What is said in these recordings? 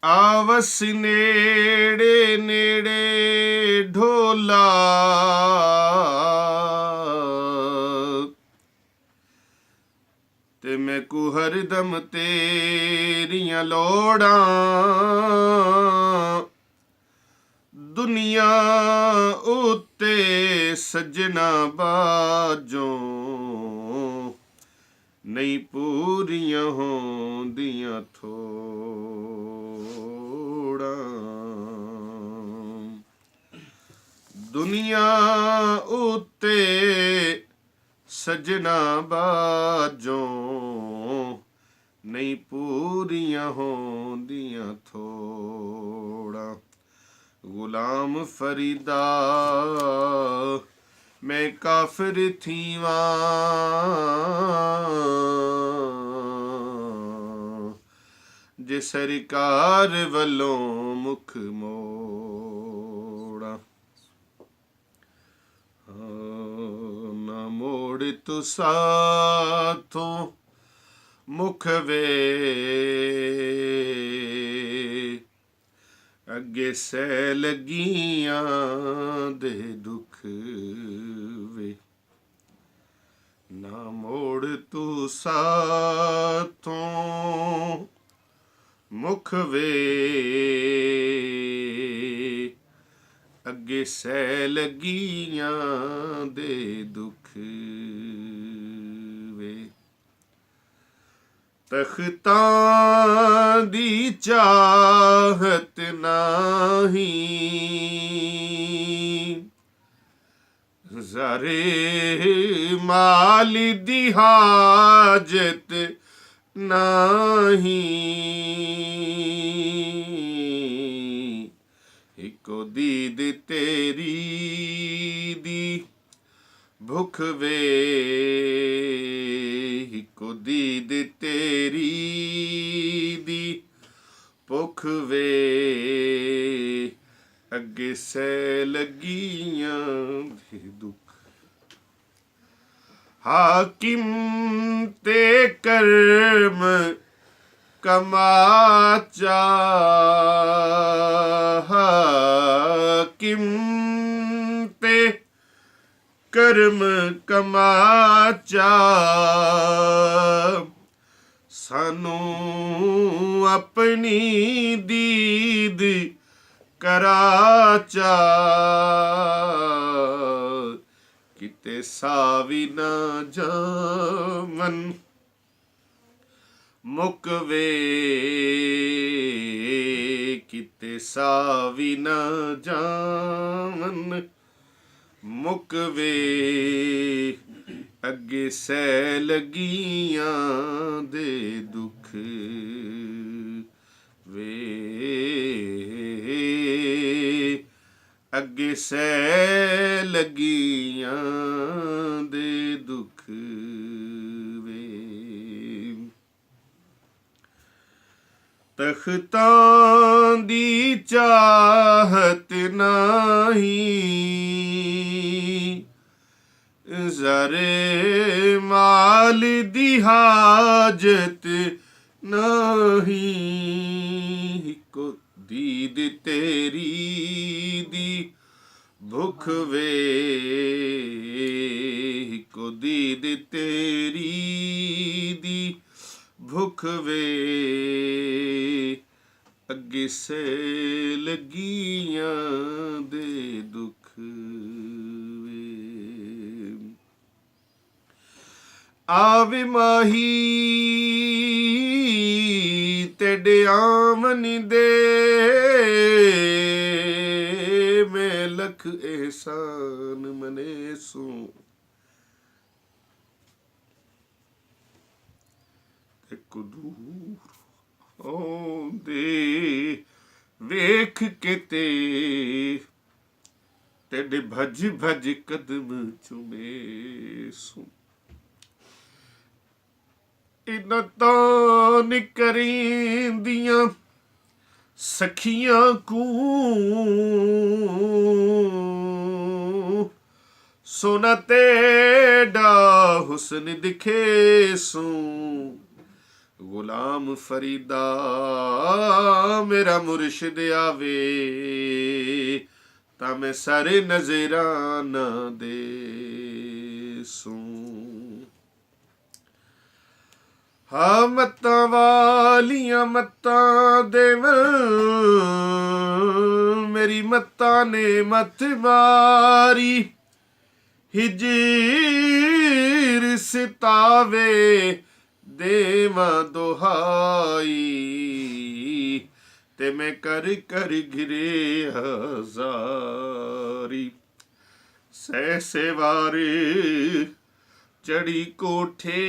ਆਵਸ ਨੇੜੇ ਨੇੜੇ ਢੋਲਾ, ਤੇ ਮੈਂ ਕੂ ਹਰਦਮ ਤੇਰੀਆਂ ਲੋੜਾਂ। ਦੁਨੀਆ ਉੱਤੇ ਸੱਜਣਾ ਬਾਝੋਂ, ਨਹੀਂ ਪੂਰੀਆਂ ਹੋਂਦੀਆਂ ਥੋੜਾਂ। ਦੁਨੀਆ ਉੱਤੇ ਸੱਜਣਾ ਬਾਝੋਂ, ਨਹੀਂ ਪੂਰੀਆਂ ਹੋਂਦੀਆਂ ਥੋੜਾਂ। ਗੁਲਾਮ ਫਰੀਦਾ ਮੈਂ ਕਾਫਿਰ ਥੀਵਾਂ, ਜੇ ਸਰਕਾਰ ਵੱਲੋਂ ਮੁਖ ਮੋੜਾਂ। ਨਾ ਮੋੜ ਤੂੰ ਸਾਥੋਂ ਮੁਖ ਵੇ, ਅੱਗੇ ਸਹਿ ਲੱਗੀਆਂ ਦੇ ਦੁੱਖ ਵੇ। ਨਾ ਮੋੜ ਤੂੰ ਸਾਥੋਂ ਮੁਖ ਵੇ, ਅੱਗੇ ਸਹਿ ਲੱਗੀਆਂ ਦੇ ਦੁੱਖ ਵੇ। ਤਖਤਾਂ ਦੀ ਚਾਹਤ ਨਾਹੀਂ, ਜ਼ਰੇ ਮਾਲ ਦੀ ਹਾਜਤ ਨਹੀਂ। ਇੱਕੋ ਦੀਦ ਤੇਰੀ ਦੀ ਭੁੱਖ ਵੇ, ਇੱਕੋ ਦੀਦ ਤੇਰੀ ਦੀ ਭੁੱਖ ਵੇ, ਅੱਗੇ ਸਹਿ ਲੱਗੀਆਂ ਦੇ ਦੁੱਖ। ਹਾਕਿਮ ਤੇ ਕਰਮ ਕਮਾਚਾ, ਹਾਕਿਮ ਤੇ ਕਰਮ ਕਮਾਚਾ, ਸਾਨੂੰ ਆਪਣੀ ਦੀਦ ਕਰਾਚਾ। ਕਿਤੇ ਸਾਵੀ ਨਾ ਜਾਵਨ ਮੁੱਕ ਵੇ, ਕਿਤੇ ਸਾਵੀ ਨਾ ਜਾਵਨ ਮੁੱਕ ਵੇ, ਅੱਗੇ ਸਹਿ ਲੱਗੀਆਂ ਦੇ ਦੁੱਖ ਵੇ, ਅੱਗੇ ਸਹਿ ਲੱਗੀਆਂ ਦੇ ਦੁੱਖ ਵੇ। ਤਖਤਾਂ ਦੀ ਚਾਹਤ ਨਹੀਂ, ਜ਼ਰੇ ਮਾਲ ਦੀ ਹਾਜਤ ਨਹੀਂ। ਇੱਕੋ ਦੀਦ ਤੇਰੀ ਦੀ ਭੁੱਖ ਵੇ, ਇੱਕੋ ਦੀਦ ਤੇਰੀ ਦੀ ਭੁੱਖ ਵੇ, ਅੱਗੇ ਸਹਿ ਲੱਗੀਆਂ ਦੇ ਦੁੱਖ ਵੇ। ਆਵੇ ਮਾਹੀ ਤੇਡੇ ਆਮਨੀ ਦੇ, ਮੈਂ ਲਖ ਇਹਸਾਨ ਮਨੇ ਸੂ। ਇੱਕ ਦੂਰ ਆਉਂਦੇ ਵੇਖ ਕੇ ਤੇਡੇ ਭਜ ਭਜ ਕਦਮ ਚੁਮੇ ਸੂ। ਇਨਾਂ ਤਾਂ ਨੀ ਕਰੀਂਦੀਆਂ ਸਖੀਆਂ ਕੂ, ਸੋਨਾ ਤੇਡਾ ਹੁਸਨ ਦਿਖੇ ਸੂ। ਗੁਲਾਮ ਫਰੀਦਾ ਮੇਰਾ ਮੁਰਸ਼ਿਦ ਆਵੇ ਤਾਂ ਮੈਂ ਸਾਰੇ ਨਜ਼ਰਾਨਾ ਦੇ ਸੂ। ਹਾਂ ਮੱਤਾਂ ਵਾਲੀਆਂ ਮੱਤਾਂ ਦੇਵ ਮੇਰੀ ਮੱਤਾਂ ਨੇ ਮੱਤ ਮਾਰੀ ਹਿਜਰ ਸਿਤਾਵੇ ਦੇਵਾਂ ਦੁਹਾਈ ਤੇ ਮੈਂ ਕਰ ਕਰ ਗਿਰੇ ਹਜ਼ਾਰੀ ਸਹਿ ਵਾਰੇ ਚੜੀ ਕੋਠੇ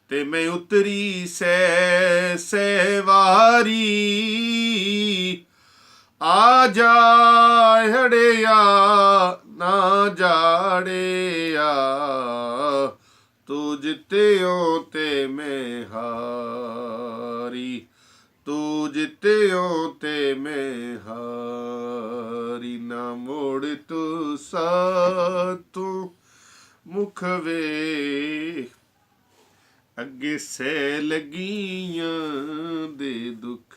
ਤੇ ਮੈਂ ਉਤਰੀ ਸਹਿ ਵਾਰੀ ਆ ਜਾ ਹੜਿਆ ਨਾ ਜਾੜਿਆ ਤੂੰ ਜਿੱਤਿਓ ਤੇ ਮੈਂ ਹਾਰੀ ਤੂੰ ਜਿੱਤਿਓ ਤੇ ਮੈਂ ਹਾਰੀ ਨਾ ਮੋੜ ਤੂੰ ਸਾਤੋਂ ਮੁਖ ਵੇ ਅੱਗੇ ਸਹਿ ਲੱਗੀਆਂ ਦੇ ਦੁੱਖ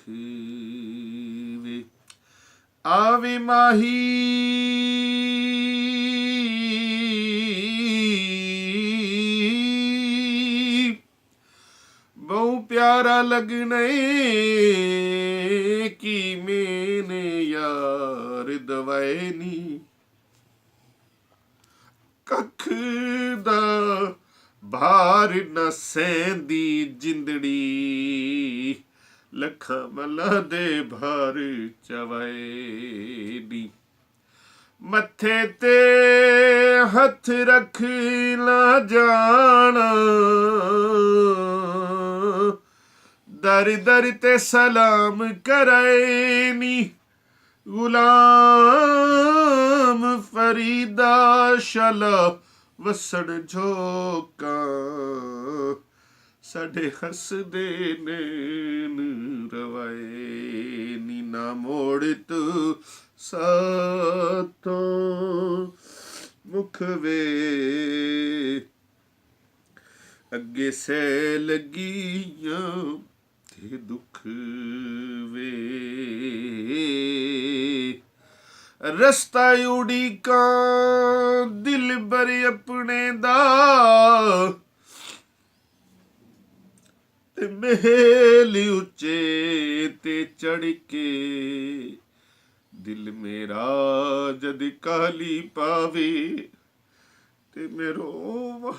ਵੇ ਆਵੇ ਮਾਹੀ ਬਹੁ ਪਿਆਰਾ ਲੱਗਣੇ ਕੀ ਮੈਨੇ ਯਾਰ ਦਵਾਏ ਨੀ ਕੱਖ ਦਾ ਭਾਰ ਨਾ ਸਹਿੰਦੀ ਜਿੰਦੜੀ ਲੱਖਾਂ ਮੱਲਾ ਦੇ ਭਾਰ ਚਵਾਏ ਨੀ ਮੱਥੇ ਤੇ ਹੱਥ ਰੱਖ ਨਾ ਜਾਣਾ ਦਰ ਦਰ ਤੇ ਸਲਾਮ ਕਰਾਏ ਨੀ ਗੁਲਾਮ ਫਰੀਦਾ ਸ਼ਲਾ ਵਸਣ ਝੋਕਾਂ ਸਾਡੇ ਹੱਸਦੇ ਨੈਣ ਰਵਾਏ ਨੀ ਨਾ ਮੋੜ ਤੂੰ ਸਾਥੋਂ ਮੁਖ ਵੇ ਅੱਗੇ ਸਹਿ ਲੱਗੀਆਂ ਤੇ ਦੁੱਖ ਵੇ ਰਸਤਾ ਉਡੀਕਾਂ ਦਿਲ ਬਰ ਆਪਣੇ ਦਾ ਤੇ ਮਹਿਲ ਉੱਚੇ ਤੇ ਚੜ ਕੇ ਦਿਲ ਮੇਰਾ ਜਦ ਕਾਲੀ ਪਾਵੇ ਤੇ ਮੈਂ ਰੋਵਾਂ